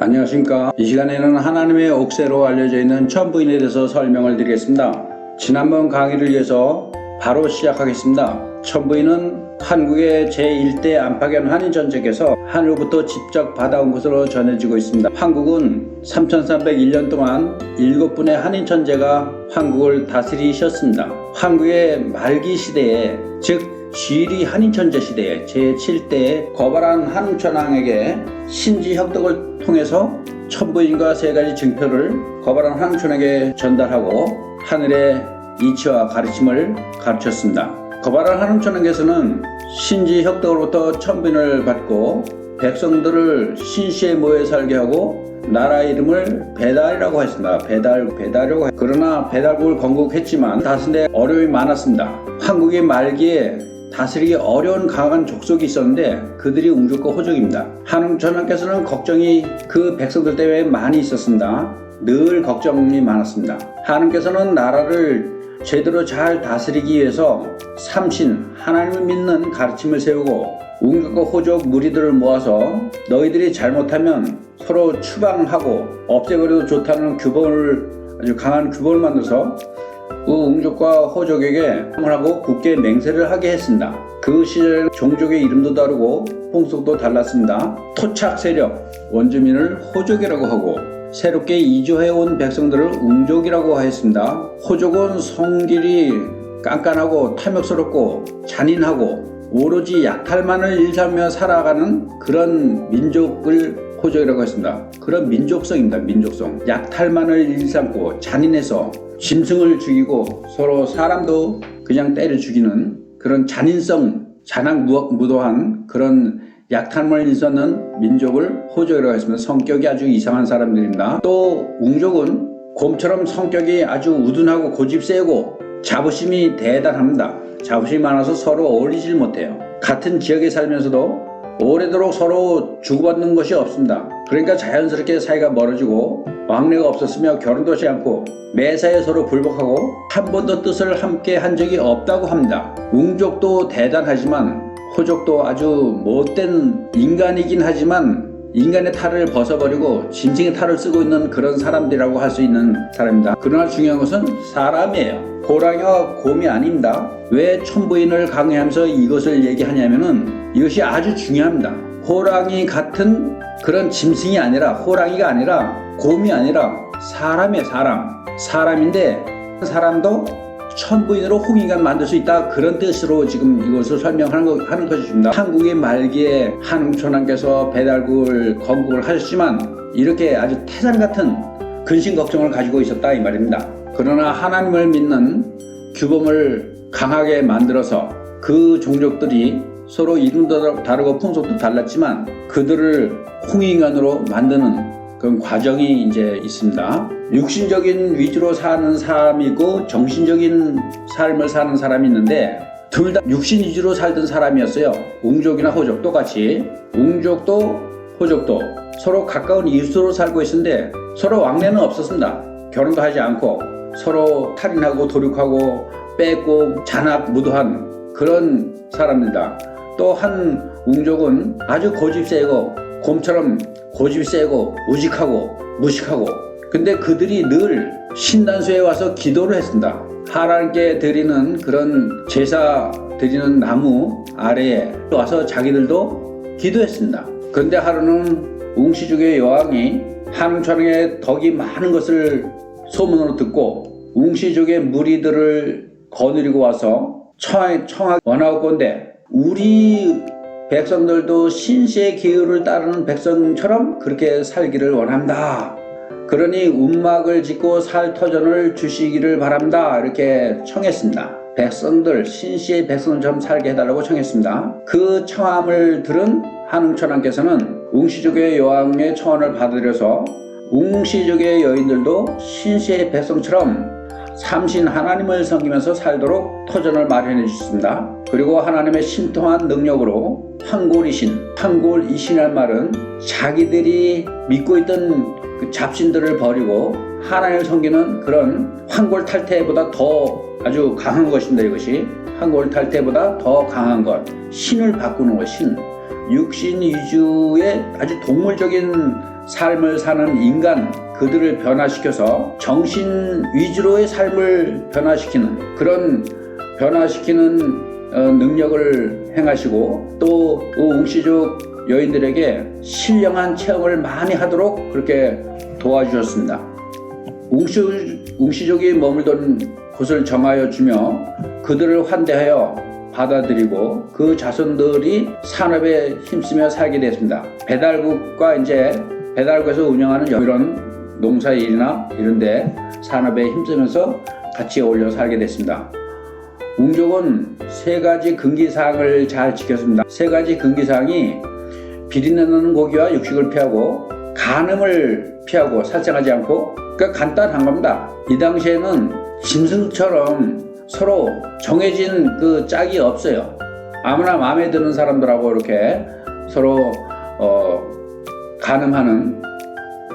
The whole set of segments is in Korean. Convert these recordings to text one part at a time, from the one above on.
안녕하십니까. 이 시간에는 하나님의 옥새로 알려져 있는 천부인에 대해서 설명을 드리겠습니다. 지난번 강의를 위해서 바로 시작하겠습니다. 천부인은 한국의 제1대 안팎연 한인전쟁에서 하늘로부터 직접 받아온 것으로 전해지고 있습니다. 한국은 3301년 동안 7분의 한인천재가 한국을 다스리셨습니다. 한국의 말기 시대에, 즉 지리 한인천재 시대에 제7대 거발한 한웅천왕에게 신지혁덕을 통해서 천부인과 세 가지 증표를 거발한 한웅천에게 전달하고 하늘의 이치와 가르침을 가르쳤습니다. 거발한 한웅천왕께서는 신지혁덕으로부터 천부인을 받고 백성들을 신시에 모여 살게 하고 나라 이름을 배달이라고 했습니다. 배달이라고. 그러나 배달국을 건국했지만 다스리는데 어려움이 많았습니다. 한국의 말기에 다스리기 어려운 강한 족속이 있었는데 그들이 웅족과 호족입니다. 한웅천왕께서는 걱정이 그 백성들 때문에 많이 있었습니다. 늘 걱정이 많았습니다. 한웅께서는 나라를 제대로 잘 다스리기 위해서 삼신 하나님을 믿는 가르침을 세우고 웅족과 호족 무리들을 모아서 너희들이 잘못하면 서로 추방하고 없애버려도 좋다는 아주 강한 규범을 만들어서 그 웅족과 호족에게 하고 굳게 맹세를 하게 했습니다. 그 시절 종족의 이름도 다르고 풍속도 달랐습니다. 토착 세력, 원주민을 호족이라고 하고 새롭게 이주해온 백성들을 웅족이라고 하였습니다. 호족은 성질이 깐깐하고 탐욕스럽고 잔인하고 오로지 약탈만을 일삼며 살아가는 그런 민족을 호족이라고 했습니다. 그런 민족성입니다. 민족성. 약탈만을 일삼고 잔인해서 짐승을 죽이고 서로 사람도 그냥 때려 죽이는 그런 잔인성, 잔악무도한 그런 약탈만을 일삼는 민족을 호족이라고 했습니다. 성격이 아주 이상한 사람들입니다. 또 웅족은 곰처럼 성격이 아주 우둔하고 고집세고 자부심이 대단합니다. 자부심이 많아서 서로 어울리질 못해요. 같은 지역에 살면서도 오래도록 서로 주고받는 것이 없습니다. 그러니까 자연스럽게 사이가 멀어지고 왕래가 없었으며 결혼도 하지 않고 매사에 서로 불복하고 한 번도 뜻을 함께 한 적이 없다고 합니다. 웅족도 대단하지만 호족도 아주 못된 인간이긴 하지만 인간의 탈을 벗어버리고 짐승의 탈을 쓰고 있는 그런 사람들이라고 할 수 있는 사람입니다. 그러나 중요한 것은 사람이에요. 호랑이와 곰이 아닙니다. 왜 천부인을 강요하면서 이것을 얘기하냐면은 이것이 아주 중요합니다. 호랑이 같은 그런 짐승이 아니라, 호랑이가 아니라, 곰이 아니라 사람이에요. 사람인데 사람도 천부인으로 홍인간 만들 수 있다, 그런 뜻으로 지금 이것을 설명하는 것입니다. 한국의 말기에 한웅천왕께서 배달국을 건국을 하셨지만 이렇게 아주 태산 같은 근심 걱정을 가지고 있었다 이 말입니다. 그러나 하나님을 믿는 규범을 강하게 만들어서 그 종족들이 서로 이름도 다르고 풍속도 달랐지만 그들을 홍인간으로 만드는 그런 과정이 이제 있습니다. 육신적인 위주로 사는 사람이 있고 정신적인 삶을 사는 사람이 있는데 둘 다 육신 위주로 살던 사람이었어요. 웅족이나 호족 똑같이. 웅족도 호족도 서로 가까운 이웃으로 살고 있었는데 서로 왕래는 없었습니다. 결혼도 하지 않고 서로 탈인하고 도륙하고 뺏고 잔악무도한 그런 사람입니다. 또 한 웅족은 아주 고집세고 곰처럼 고집세고 우직하고 무식하고, 근데 그들이 늘 신단소에 와서 기도를 했습니다. 하나님께 드리는 그런 제사 드리는 나무 아래에 와서 자기들도 기도했습니다. 그런데 하루는 웅시족의 여왕이 한웅천왕의 덕이 많은 것을 소문으로 듣고 웅시족의 무리들을 거느리고 와서 청하기 원하건대 우리 백성들도 신시의 계율을 따르는 백성처럼 그렇게 살기를 원합니다. 그러니 운막을 짓고 살 터전을 주시기를 바랍니다. 이렇게 청했습니다. 백성들, 신시의 백성처럼 살게 해달라고 청했습니다. 그 청함을 들은 한웅천왕께서는 웅시족의 여왕의 청원을 받아들여서 웅시족의 여인들도 신시의 백성처럼 삼신 하나님을 섬기면서 살도록 터전을 마련해 주셨습니다. 그리고 하나님의 신통한 능력으로 황골이신이란 말은 자기들이 믿고 있던 그 잡신들을 버리고 하나님을 섬기는 그런 황골탈태보다 더 아주 강한 것입니다. 이것이 황골탈태보다 더 강한 것, 신을 바꾸는 것, 신. 육신 위주의 아주 동물적인 삶을 사는 인간, 그들을 변화시켜서 정신 위주로의 삶을 변화시키는 그런 변화시키는 능력을 행하시고 또 웅씨족 여인들에게 신령한 체험을 많이 하도록 그렇게 도와주셨습니다. 웅씨족이 머물던 곳을 정하여 주며 그들을 환대하여 받아들이고 그 자손들이 산업에 힘쓰며 살게 됐습니다. 배달국과 이제 배달국에서 운영하는 이런 농사일이나 이런데 산업에 힘쓰면서 같이 어울려 살게 됐습니다. 웅족은 3가지 금기사항을 잘 지켰습니다. 3가지 금기사항이 비린내 나는 고기와 육식을 피하고 간음을 피하고 살생하지 않고, 그러니까 간단한 겁니다. 이 당시에는 짐승처럼 서로 정해진 그 짝이 없어요. 아무나 마음에 드는 사람들하고 이렇게 서로 간음하는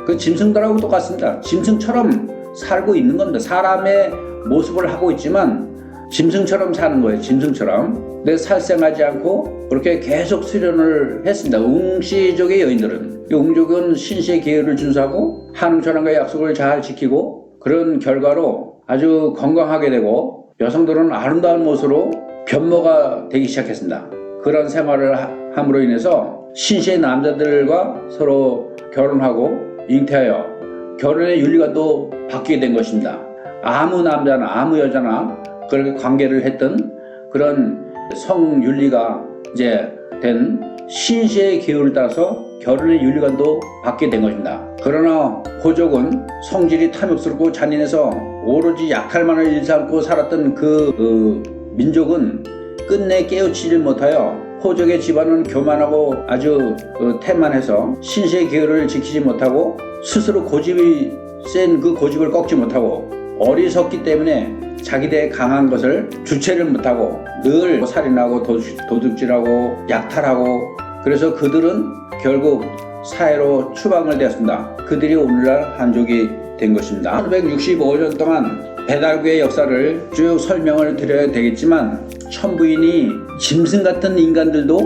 그 짐승들하고 똑같습니다. 짐승처럼 살고 있는 겁니다. 사람의 모습을 하고 있지만 짐승처럼 사는 거예요. 짐승처럼. 근데 살생하지 않고 그렇게 계속 수련을 했습니다. 웅씨족의 여인들은. 웅족은 신시의 계율을 준수하고 한웅천왕과의 약속을 잘 지키고 그런 결과로 아주 건강하게 되고 여성들은 아름다운 모습으로 변모가 되기 시작했습니다. 그런 생활을 함으로 인해서 신시의 남자들과 서로 결혼하고 잉태하여 결혼의 윤리관도 바뀌게 된 것입니다. 아무 남자나 아무 여자나 그렇게 관계를 했던 그런 성윤리가 이제 된 신시의 계율을 따라서 결혼의 윤리관도 바뀌게 된 것입니다. 그러나 호족은 성질이 탐욕스럽고 잔인해서 오로지 약탈만을 일삼고 살았던 그 민족은 끝내 깨우치질 못하여 호족의 집안은 교만하고 아주 태만해서 신시의 계율을 지키지 못하고 스스로 고집이 센 그 고집을 꺾지 못하고 어리석기 때문에 자기들의 강한 것을 주체를 못하고 늘 살인하고 도둑질하고 약탈하고, 그래서 그들은 결국 사해로 추방을 되었습니다. 그들이 오늘날 한족이 된 것입니다. 865년 동안 배달구의 역사를 쭉 설명을 드려야 되겠지만 천부인이 짐승 같은 인간들도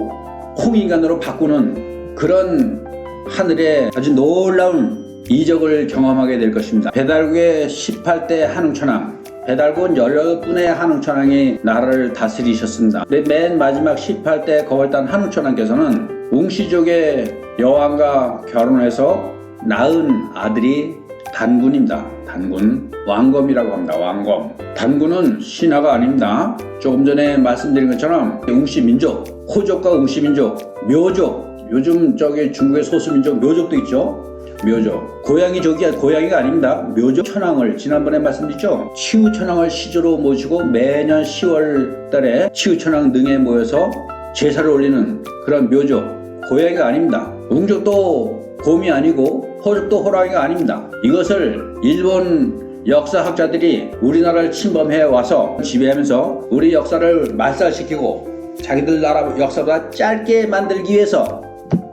홍인간으로 바꾸는 그런 하늘의 아주 놀라운 이적을 경험하게 될 것입니다. 배달구의 18대 한웅천왕, 배달군 18분의 한웅천왕이 나라를 다스리셨습니다. 맨 마지막 18대 거월단 한웅천왕께서는 웅씨족의 여왕과 결혼해서 낳은 아들이 단군입니다. 단군, 왕검이라고 합니다. 왕검. 단군은 신하가 아닙니다. 조금 전에 말씀드린 것처럼 웅씨민족, 호족과 웅씨민족, 묘족, 요즘 저기 중국의 소수민족 묘족도 있죠. 묘족. 고양이가 아닙니다. 묘족 천왕을 지난번에 말씀드렸죠. 치우천왕을 시조로 모시고 매년 10월 달에 치우천왕 능에 모여서 제사를 올리는 그런 묘족. 고양이가 아닙니다. 웅족도 곰이 아니고 호족도 호랑이가 아닙니다. 이것을 일본 역사학자들이 우리나라를 침범해 와서 지배하면서 우리 역사를 말살시키고 자기들 나라 역사보다 짧게 만들기 위해서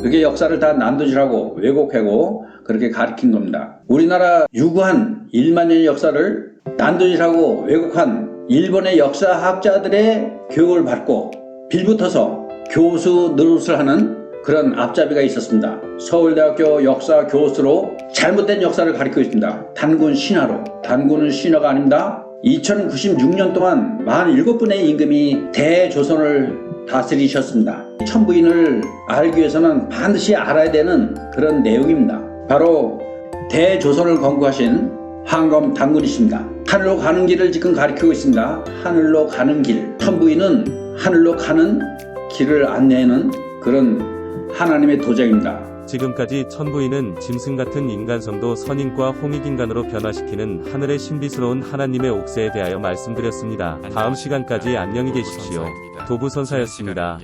그게 역사를 다 난도질하고 왜곡하고 그렇게 가르친 겁니다. 우리나라 유구한 1만 년의 역사를 난도질하고 왜곡한 일본의 역사학자들의 교육을 받고 빌붙어서 교수 노릇을 하는 그런 앞잡이가 있었습니다. 서울대학교 역사 교수로 잘못된 역사를 가르치고 있습니다. 단군 신하로. 단군은 신하가 아닙니다. 2096년 동안 47분의 임금이 대조선을 다스리셨습니다. 천부인을 알기 위해서는 반드시 알아야 되는 그런 내용입니다. 바로 대조선을 건국하신 황검 단군이십니다. 하늘로 가는 길을 지금 가리키고 있습니다. 하늘로 가는 길. 천부인은 하늘로 가는 길을 안내하는 그런 하나님의 도장입니다. 지금까지 천부인은 짐승 같은 인간성도 선인과 홍익인간으로 변화시키는 하늘의 신비스러운 하나님의 옥새에 대하여 말씀드렸습니다. 다음 시간까지 안녕히 계십시오. 도부선사였습니다.